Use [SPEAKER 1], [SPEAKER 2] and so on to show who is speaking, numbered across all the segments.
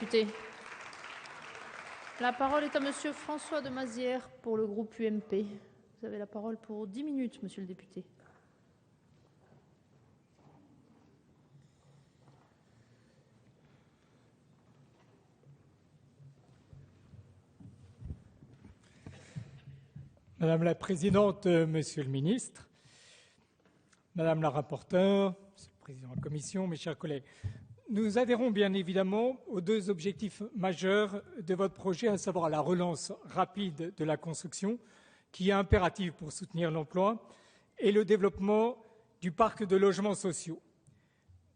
[SPEAKER 1] Écoutez, la parole est à Monsieur François de Mazières pour le groupe UMP. Vous avez la parole pour 10 minutes, monsieur le député.
[SPEAKER 2] Madame la Présidente, Monsieur le Ministre, Madame la Rapporteure, Monsieur le Président de la Commission, mes chers collègues, nous adhérons bien évidemment aux deux objectifs majeurs de votre projet, à savoir la relance rapide de la construction, qui est impérative pour soutenir l'emploi, et le développement du parc de logements sociaux.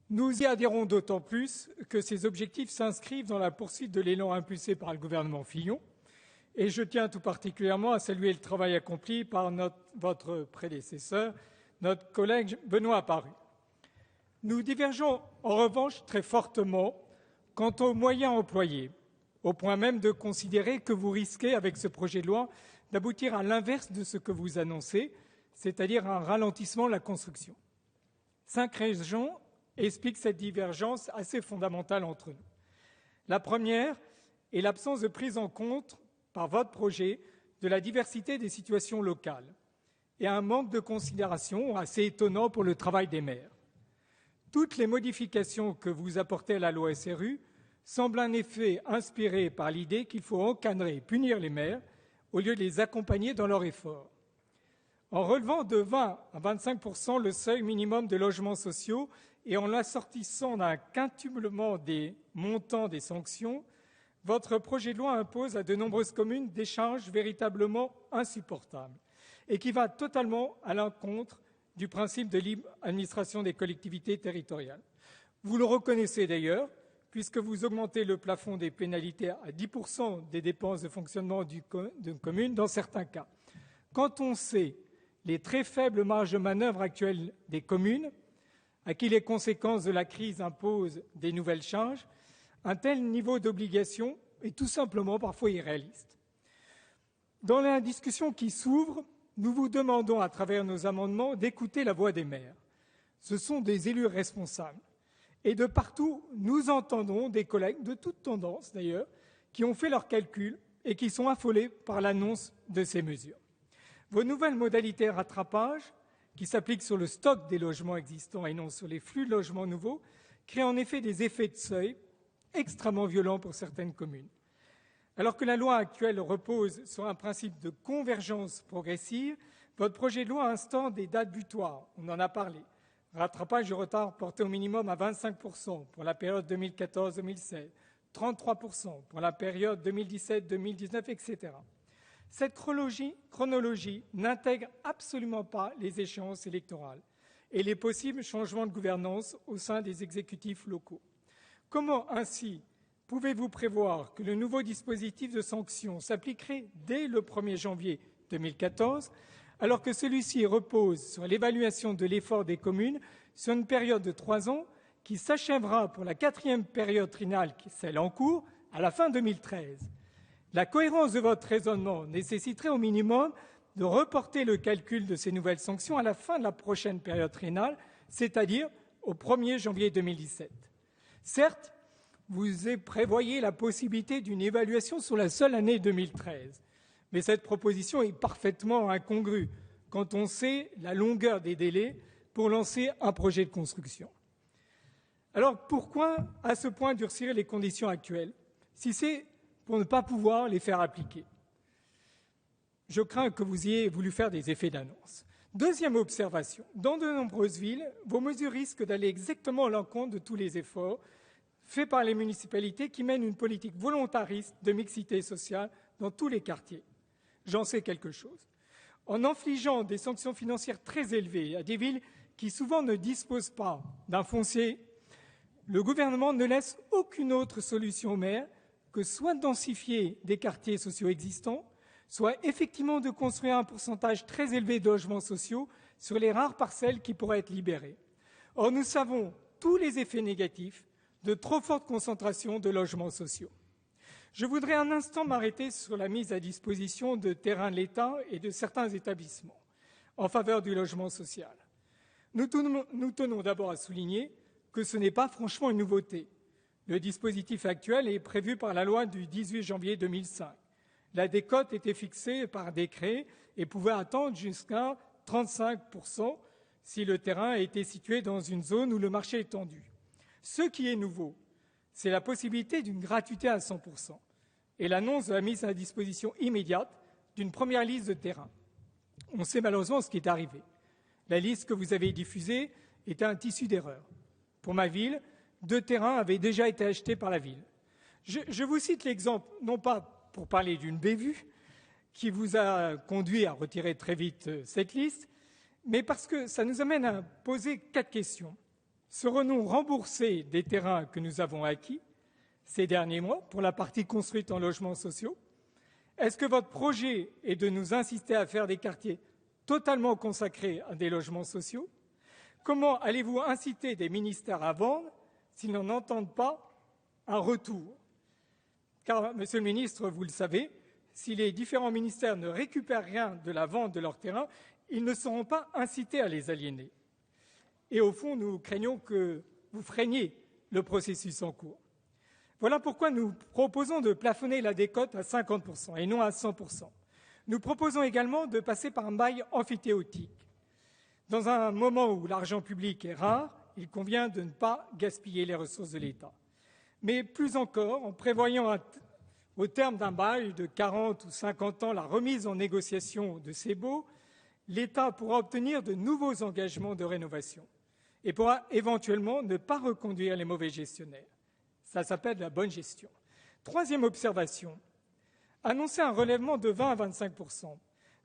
[SPEAKER 2] Nous y adhérons d'autant plus que ces objectifs s'inscrivent dans la poursuite de l'élan impulsé par le gouvernement Fillon. Et je tiens tout particulièrement à saluer le travail accompli par votre prédécesseur, notre collègue Benoît Apparu. Nous divergeons en revanche très fortement quant aux moyens employés, au point même de considérer que vous risquez, avec ce projet de loi, d'aboutir à l'inverse de ce que vous annoncez, c'est-à-dire un ralentissement de la construction. 5 raisons expliquent cette divergence assez fondamentale entre nous. La première est l'absence de prise en compte par votre projet de la diversité des situations locales et un manque de considération assez étonnant pour le travail des maires. Toutes les modifications que vous apportez à la loi SRU semblent en effet inspirées par l'idée qu'il faut encadrer et punir les maires au lieu de les accompagner dans leur effort. En relevant de 20 à 25% le seuil minimum de logements sociaux et en l'assortissant d'un quintuplement des montants des sanctions, votre projet de loi impose à de nombreuses communes des charges véritablement insupportables et qui va totalement à l'encontre du principe de libre administration des collectivités territoriales. Vous le reconnaissez d'ailleurs, puisque vous augmentez le plafond des pénalités à 10% des dépenses de fonctionnement d'une commune dans certains cas. Quand on sait les très faibles marges de manœuvre actuelles des communes, à qui les conséquences de la crise imposent des nouvelles charges, un tel niveau d'obligation est tout simplement parfois irréaliste. Dans la discussion qui s'ouvre, nous vous demandons à travers nos amendements d'écouter la voix des maires. Ce sont des élus responsables. Et de partout, nous entendons des collègues, de toutes tendances d'ailleurs, qui ont fait leurs calculs et qui sont affolés par l'annonce de ces mesures. Vos nouvelles modalités de rattrapage, qui s'appliquent sur le stock des logements existants et non sur les flux de logements nouveaux, créent en effet des effets de seuil extrêmement violent pour certaines communes. Alors que la loi actuelle repose sur un principe de convergence progressive, votre projet de loi instaure des dates butoirs, on en a parlé. Rattrapage du retard porté au minimum à 25% pour la période 2014-2016, 33% pour la période 2017-2019, etc. Cette chronologie n'intègre absolument pas les échéances électorales et les possibles changements de gouvernance au sein des exécutifs locaux. Comment ainsi pouvez-vous prévoir que le nouveau dispositif de sanction s'appliquerait dès le 1er janvier 2014, alors que celui-ci repose sur l'évaluation de l'effort des communes sur une période de 3 ans qui s'achèvera pour la 4e période triennale, celle en cours, à la fin 2013 ? La cohérence de votre raisonnement nécessiterait au minimum de reporter le calcul de ces nouvelles sanctions à la fin de la prochaine période triennale, c'est-à-dire au 1er janvier 2017. Certes, vous prévoyez la possibilité d'une évaluation sur la seule année 2013, mais cette proposition est parfaitement incongrue quand on sait la longueur des délais pour lancer un projet de construction. Alors pourquoi à ce point durcir les conditions actuelles, si c'est pour ne pas pouvoir les faire appliquer? Je crains que vous ayez voulu faire des effets d'annonce. Deuxième observation, dans de nombreuses villes, vos mesures risquent d'aller exactement à l'encontre de tous les efforts faits par les municipalités qui mènent une politique volontariste de mixité sociale dans tous les quartiers. J'en sais quelque chose. En infligeant des sanctions financières très élevées à des villes qui souvent ne disposent pas d'un foncier, le gouvernement ne laisse aucune autre solution aux maires que soit de densifier des quartiers sociaux existants, soit effectivement de construire un pourcentage très élevé de logements sociaux sur les rares parcelles qui pourraient être libérées. Or, nous savons tous les effets négatifs de trop forte concentration de logements sociaux. Je voudrais un instant m'arrêter sur la mise à disposition de terrains de l'État et de certains établissements en faveur du logement social. Nous tenons d'abord à souligner que ce n'est pas franchement une nouveauté. Le dispositif actuel est prévu par la loi du 18 janvier 2005. La décote était fixée par décret et pouvait atteindre jusqu'à 35% si le terrain était situé dans une zone où le marché est tendu. Ce qui est nouveau, c'est la possibilité d'une gratuité à 100% et l'annonce de la mise à disposition immédiate d'une première liste de terrains. On sait malheureusement ce qui est arrivé. La liste que vous avez diffusée était un tissu d'erreurs. Pour ma ville, 2 terrains avaient déjà été achetés par la ville. Je vous cite l'exemple, non pas pour parler d'une bévue qui vous a conduit à retirer très vite cette liste, mais parce que ça nous amène à poser 4 questions. Serons-nous remboursés des terrains que nous avons acquis ces derniers mois pour la partie construite en logements sociaux? Est-ce que votre projet est de nous inciter à faire des quartiers totalement consacrés à des logements sociaux? Comment allez-vous inciter des ministères à vendre s'ils n'en entendent pas un retour? Car, Monsieur le ministre, vous le savez, si les différents ministères ne récupèrent rien de la vente de leur terrain, ils ne seront pas incités à les aliéner. Et au fond, nous craignons que vous freiniez le processus en cours. Voilà pourquoi nous proposons de plafonner la décote à 50% et non à 100%. Nous proposons également de passer par un bail emphytéotique. Dans un moment où l'argent public est rare, il convient de ne pas gaspiller les ressources de l'État. Mais plus encore, en prévoyant au terme d'un bail de 40 ou 50 ans la remise en négociation de ces baux, l'État pourra obtenir de nouveaux engagements de rénovation et pourra éventuellement ne pas reconduire les mauvais gestionnaires. Ça s'appelle la bonne gestion. Troisième observation, annoncer un relèvement de 20 à 25%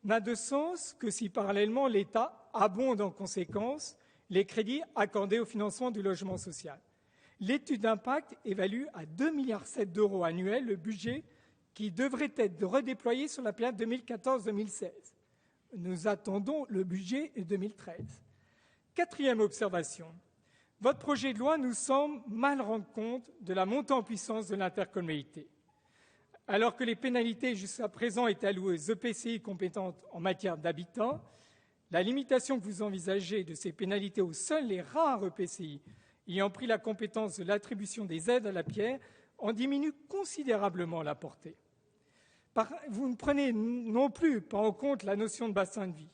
[SPEAKER 2] n'a de sens que si parallèlement l'État abonde en conséquence les crédits accordés au financement du logement social. L'étude d'impact évalue à 2,7 milliards d'euros annuels le budget qui devrait être redéployé sur la période 2014-2016. Nous attendons le budget 2013. Quatrième observation. Votre projet de loi nous semble mal rendre compte de la montée en puissance de l'intercommunalité. Alors que les pénalités jusqu'à présent étaient allouées aux EPCI compétentes en matière d'habitat, la limitation que vous envisagez de ces pénalités aux seuls les rares EPCI ayant pris la compétence de l'attribution des aides à la pierre en diminue considérablement la portée. Vous ne prenez non plus pas en compte la notion de bassin de vie.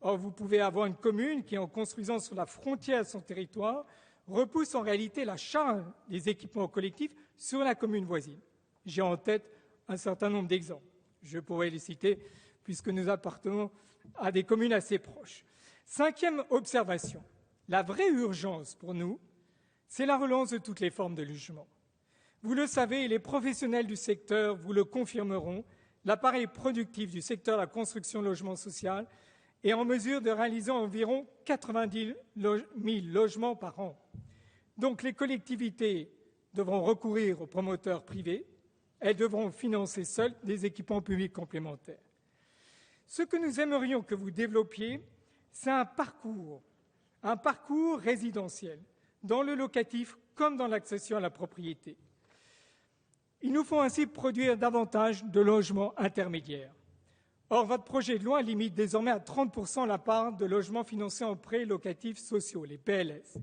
[SPEAKER 2] Or, vous pouvez avoir une commune qui, en construisant sur la frontière de son territoire, repousse en réalité la charge des équipements collectifs sur la commune voisine. J'ai en tête un certain nombre d'exemples. Je pourrais les citer puisque nous appartenons à des communes assez proches. Cinquième observation. La vraie urgence pour nous, c'est la relance de toutes les formes de logement. Vous le savez, et les professionnels du secteur vous le confirmeront, l'appareil productif du secteur de la construction logement social est en mesure de réaliser environ 90 000 logements par an. Donc les collectivités devront recourir aux promoteurs privés, elles devront financer seules des équipements publics complémentaires. Ce que nous aimerions que vous développiez, c'est un parcours résidentiel, dans le locatif comme dans l'accession à la propriété. Il nous faut ainsi produire davantage de logements intermédiaires. Or, votre projet de loi limite désormais à 30% la part de logements financés en prêts locatifs sociaux, les PLS,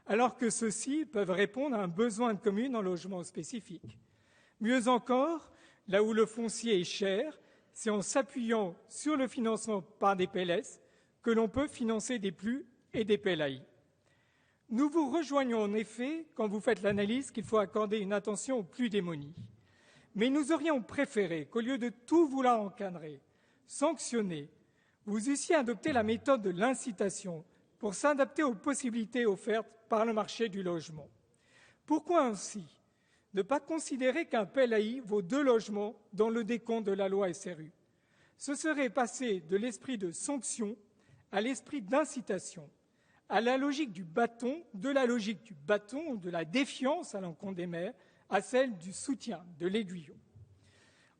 [SPEAKER 2] alors que ceux-ci peuvent répondre à un besoin de communes en logement spécifique. Mieux encore, là où le foncier est cher, c'est en s'appuyant sur le financement par des PLS que l'on peut financer des PLU et des PLAI. Nous vous rejoignons en effet quand vous faites l'analyse qu'il faut accorder une attention aux plus démunis. Mais nous aurions préféré qu'au lieu de tout vouloir encadrer, sanctionner, vous eussiez adopté la méthode de l'incitation pour s'adapter aux possibilités offertes par le marché du logement. Pourquoi ainsi ne pas considérer qu'un PLAI vaut 2 logements dans le décompte de la loi SRU? Ce serait passer de l'esprit de sanction à l'esprit d'incitation, à la logique du bâton, de la défiance à l'encontre des maires, à celle du soutien, de l'aiguillon.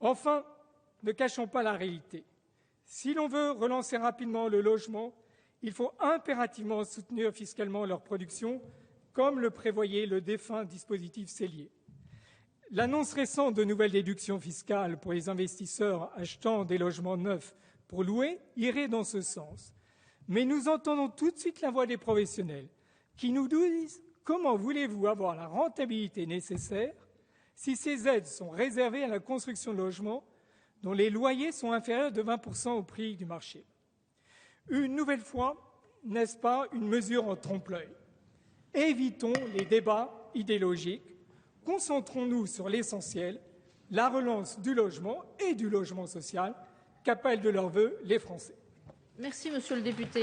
[SPEAKER 2] Enfin, ne cachons pas la réalité. Si l'on veut relancer rapidement le logement, il faut impérativement soutenir fiscalement leur production, comme le prévoyait le défunt dispositif Cellier. L'annonce récente de nouvelles déductions fiscales pour les investisseurs achetant des logements neufs pour louer irait dans ce sens. Mais nous entendons tout de suite la voix des professionnels qui nous disent Comment voulez-vous avoir la rentabilité nécessaire si ces aides sont réservées à la construction de logements dont les loyers sont inférieurs de 20% au prix du marché? Une nouvelle fois, n'est-ce pas une mesure en trompe-l'œil? Évitons les débats idéologiques, concentrons-nous sur l'essentiel, la relance du logement et du logement social qu'appellent de leur vœu les Français.
[SPEAKER 1] Merci, monsieur le député.